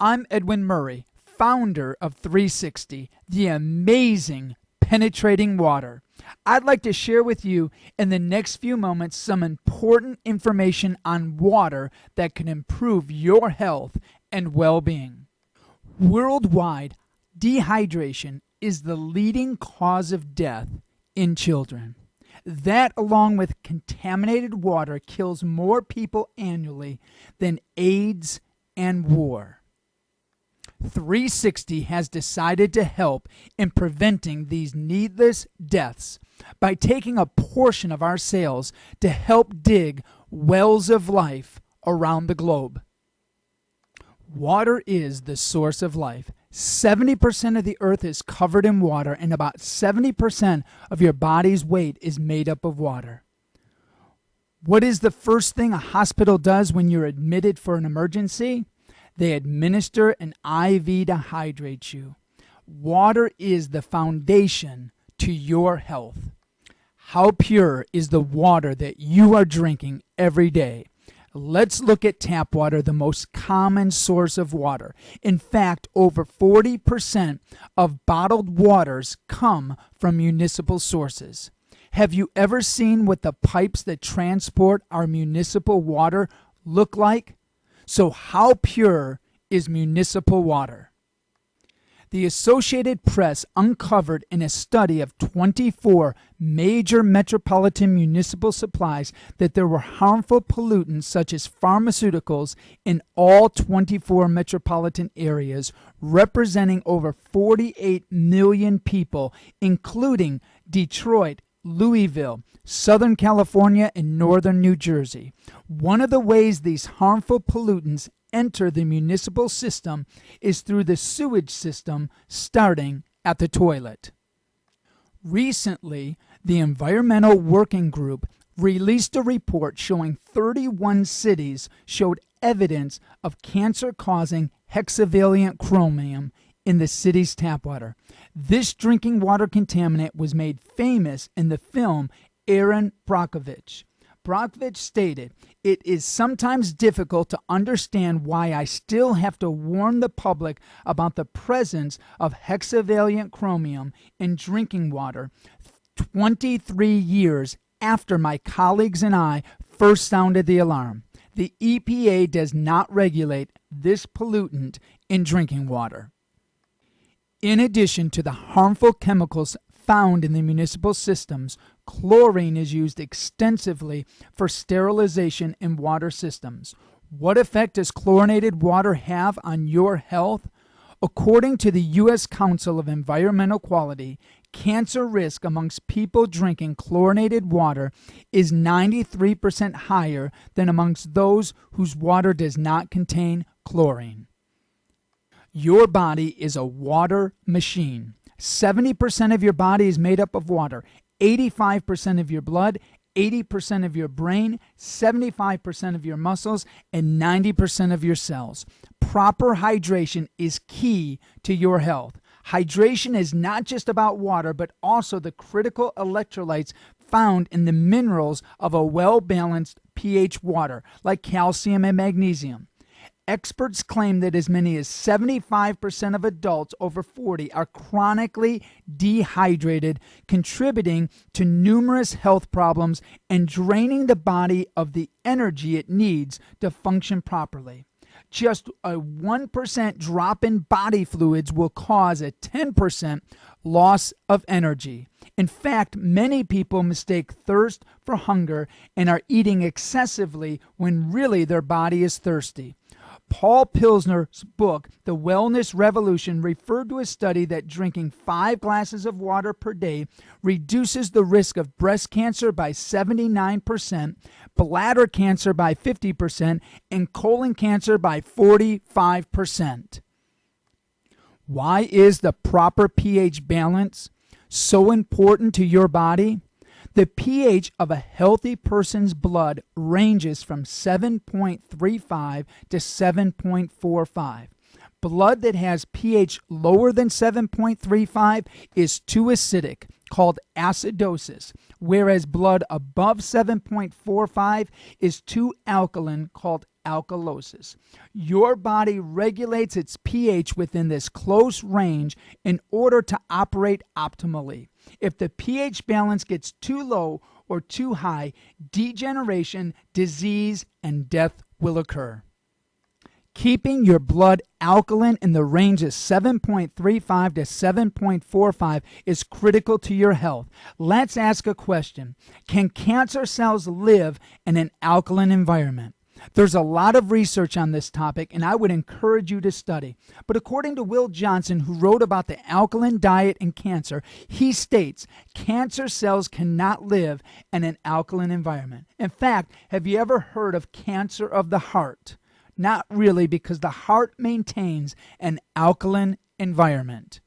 I'm Edwin Murray, founder of 360, the amazing penetrating water. I'd like to share with you in the next few moments some important information on water that can improve your health and well-being. Worldwide, dehydration is the leading cause of death in children. That, along with contaminated water, kills more people annually than AIDS and war. 360 has decided to help in preventing these needless deaths by taking a portion of our sales to help dig wells of life around the globe. Water is the source of life. 70% of the earth is covered in water, and about 70% of your body's weight is made up of water. What is the first thing a hospital does when you're admitted for an emergency? They administer an IV to hydrate you. Water is the foundation to your health. How pure is the water that you are drinking every day? Let's look at tap water, the most common source of water. In fact, over 40% of bottled waters come from municipal sources. Have you ever seen what the pipes that transport our municipal water look like? So how pure is municipal water? The Associated Press uncovered in a study of 24 major metropolitan municipal supplies that there were harmful pollutants such as pharmaceuticals in all 24 metropolitan areas, representing over 48 million people, including Detroit, Louisville, Southern California, and Northern New Jersey. One of the ways these harmful pollutants enter the municipal system is through the sewage system, starting at the toilet. Recently, the Environmental Working Group released a report showing 31 cities showed evidence of cancer-causing hexavalent chromium in the city's tap water. This drinking water contaminant was made famous in the film Erin Brockovich. Brockovich stated, "It is sometimes difficult to understand why I still have to warn the public about the presence of hexavalent chromium in drinking water 23 years after my colleagues and I first sounded the alarm. The EPA does not regulate this pollutant in drinking water." In addition to the harmful chemicals found in the municipal systems, chlorine is used extensively for sterilization in water systems. What effect does chlorinated water have on your health? According to the U.S. Council of Environmental Quality, cancer risk amongst people drinking chlorinated water is 93% higher than amongst those whose water does not contain chlorine. Your body is a water machine. 70% of your body is made up of water. 85% of your blood, 80% of your brain, 75% of your muscles, and 90% of your cells. Proper hydration is key to your health. Hydration is not just about water, but also the critical electrolytes found in the minerals of a well-balanced pH water, like calcium and magnesium. Experts claim that as many as 75% of adults over 40 are chronically dehydrated, contributing to numerous health problems and draining the body of the energy it needs to function properly. Just a 1% drop in body fluids will cause a 10% loss of energy. In fact, many people mistake thirst for hunger and are eating excessively when really their body is thirsty. Paul Pilsner's book, The Wellness Revolution, referred to a study that drinking 5 glasses of water per day reduces the risk of breast cancer by 79%, bladder cancer by 50%, and colon cancer by 45%. Why is the proper pH balance so important to your body? The pH of a healthy person's blood ranges from 7.35 to 7.45. Blood that has pH lower than 7.35 is too acidic, called acidosis, whereas blood above 7.45 is too alkaline, called alkalosis. Your body regulates its pH within this close range in order to operate optimally. If the pH balance gets too low or too high, degeneration, disease, and death will occur. Keeping your blood alkaline in the range of 7.35 to 7.45 is critical to your health. Let's ask a question. Can cancer cells live in an alkaline environment? There's a lot of research on this topic, and I would encourage you to study. But according to Will Johnson, who wrote about the alkaline diet and cancer, he states cancer cells cannot live in an alkaline environment. In fact, have you ever heard of cancer of the heart? Not really, because the heart maintains an alkaline environment.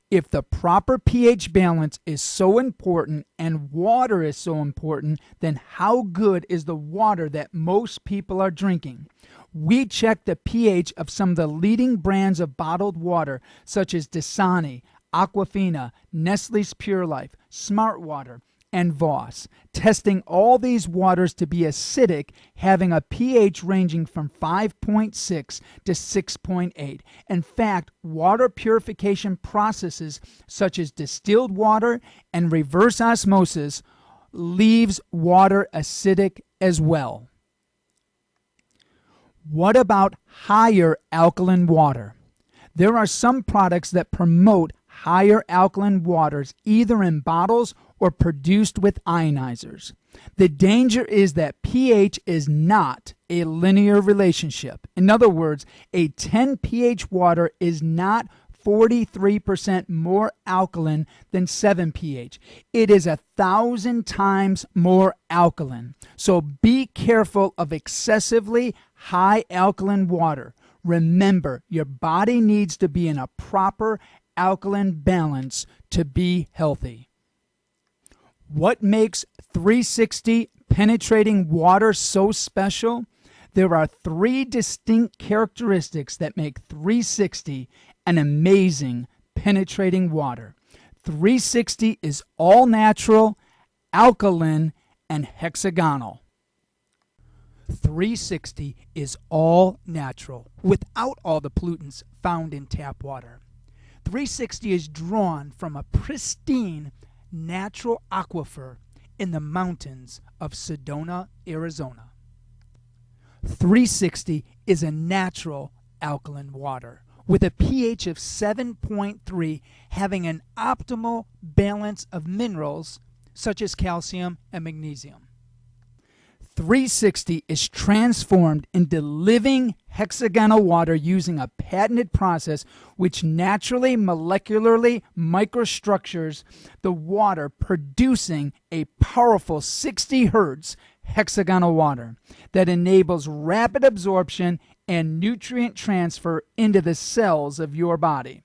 If the proper pH balance is so important and water is so important, then how good is the water that most people are drinking? We check the pH of some of the leading brands of bottled water, such as Dasani, Aquafina, Nestle's Pure Life, Smart Water, and Voss, testing all these waters to be acidic, having a pH ranging from 5.6 to 6.8. In fact, water purification processes such as distilled water and reverse osmosis leaves water acidic as well. What about higher alkaline water? There are some products that promote higher alkaline waters, either in bottles or produced with ionizers. The danger is that pH is not a linear relationship. In other words, a 10 pH water is not 43% more alkaline than 7 pH. It is 1,000 times more alkaline. So be careful of excessively high alkaline water. Remember, your body needs to be in a proper alkaline balance to be healthy. What makes 360 penetrating water so special? There are 3 distinct characteristics that make 360 an amazing penetrating water. 360 is all natural, alkaline, and hexagonal. 360 is all natural, without all the pollutants found in tap water. 360 is drawn from a pristine natural aquifer in the mountains of Sedona, Arizona. 360 is a natural alkaline water with a pH of 7.3, having an optimal balance of minerals such as calcium and magnesium. 360 is transformed into living hexagonal water using a patented process which naturally, molecularly microstructures the water, producing a powerful 60 hertz hexagonal water that enables rapid absorption and nutrient transfer into the cells of your body.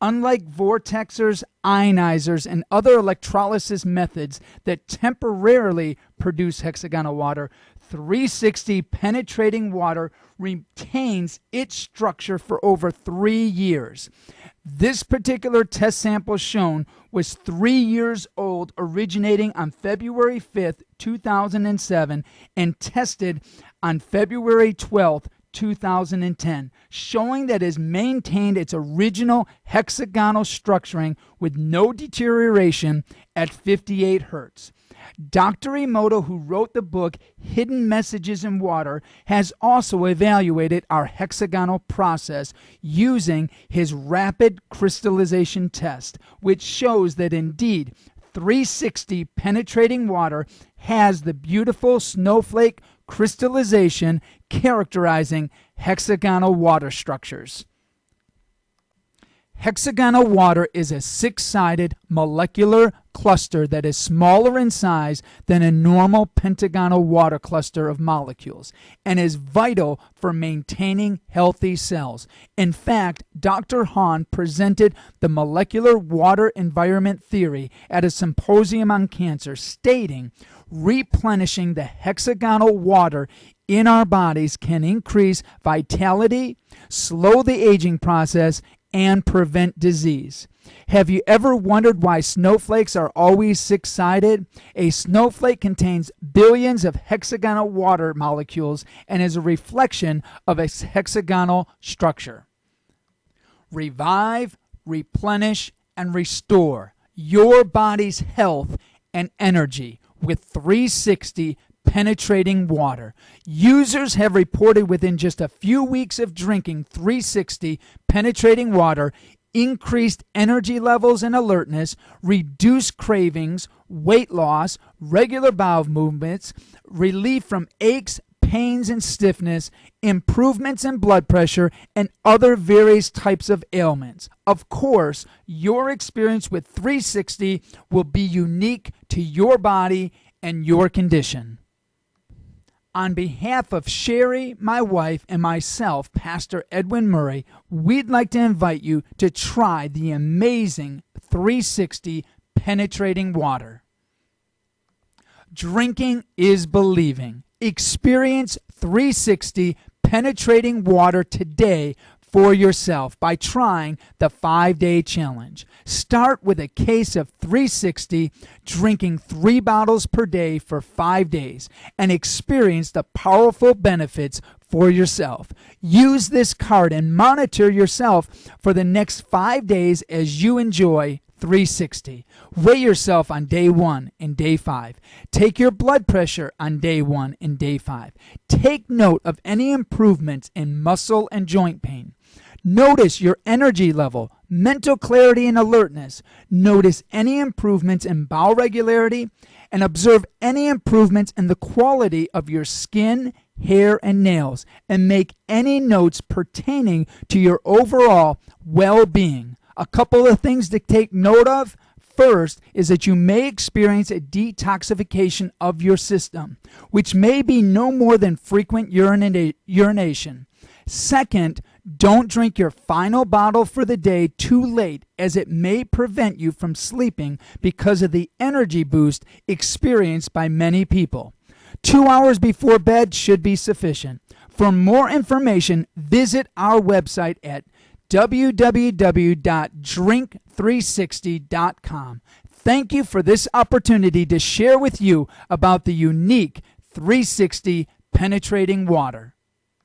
Unlike vortexers, ionizers, and other electrolysis methods that temporarily produce hexagonal water, 360 penetrating water retains its structure for over 3 years. This particular test sample shown was 3 years old, originating on February 5th, 2007, and tested on February 12th, 2010, showing that it has maintained its original hexagonal structuring with no deterioration at 58 hertz. Dr. Emoto, who wrote the book Hidden Messages in Water, has also evaluated our hexagonal process using his rapid crystallization test, which shows that indeed 360 penetrating water has the beautiful snowflake crystallization characterizing hexagonal water structures. Hexagonal water is a 6-sided molecular cluster that is smaller in size than a normal pentagonal water cluster of molecules and is vital for maintaining healthy cells. In fact, Dr. Hahn presented the molecular water environment theory at a symposium on cancer, stating, replenishing the hexagonal water in our bodies can increase vitality, slow the aging process, and prevent disease. Have you ever wondered why snowflakes are always six-sided? A snowflake contains billions of hexagonal water molecules and is a reflection of a hexagonal structure. Revive, replenish, and restore your body's health and energy with 360 penetrating water. Users have reported within just a few weeks of drinking 360 penetrating water, increased energy levels and alertness, reduced cravings, weight loss, regular bowel movements, relief from aches, pains, and stiffness, improvements in blood pressure, and other various types of ailments. Of course, your experience with 360 will be unique to your body and your condition. On behalf of Sherry, my wife, and myself, Pastor Edwin Murray, we'd like to invite you to try the amazing 360 penetrating water. Drinking is believing. Experience 360 penetrating water today for yourself by trying the 5-day challenge. Start with a case of 360, drinking 3 bottles per day for 5 days, and experience the powerful benefits for yourself. Use this card and monitor yourself for the next 5 days as you enjoy 360. Weigh yourself on day 1 and day 5. Take your blood pressure on day 1 and day 5. Take note of any improvements in muscle and joint pain. Notice your energy level, mental clarity and alertness. Notice any improvements in bowel regularity, and observe any improvements in the quality of your skin, hair, and nails, and make any notes pertaining to your overall well-being. A couple of things to take note of. First is that you may experience a detoxification of your system, which may be no more than frequent urination. Second, don't drink your final bottle for the day too late, as it may prevent you from sleeping because of the energy boost experienced by many people. 2 hours before bed should be sufficient. For more information, visit our website at www.drink360.com. Thank you for this opportunity to share with you about the unique 360 penetrating water.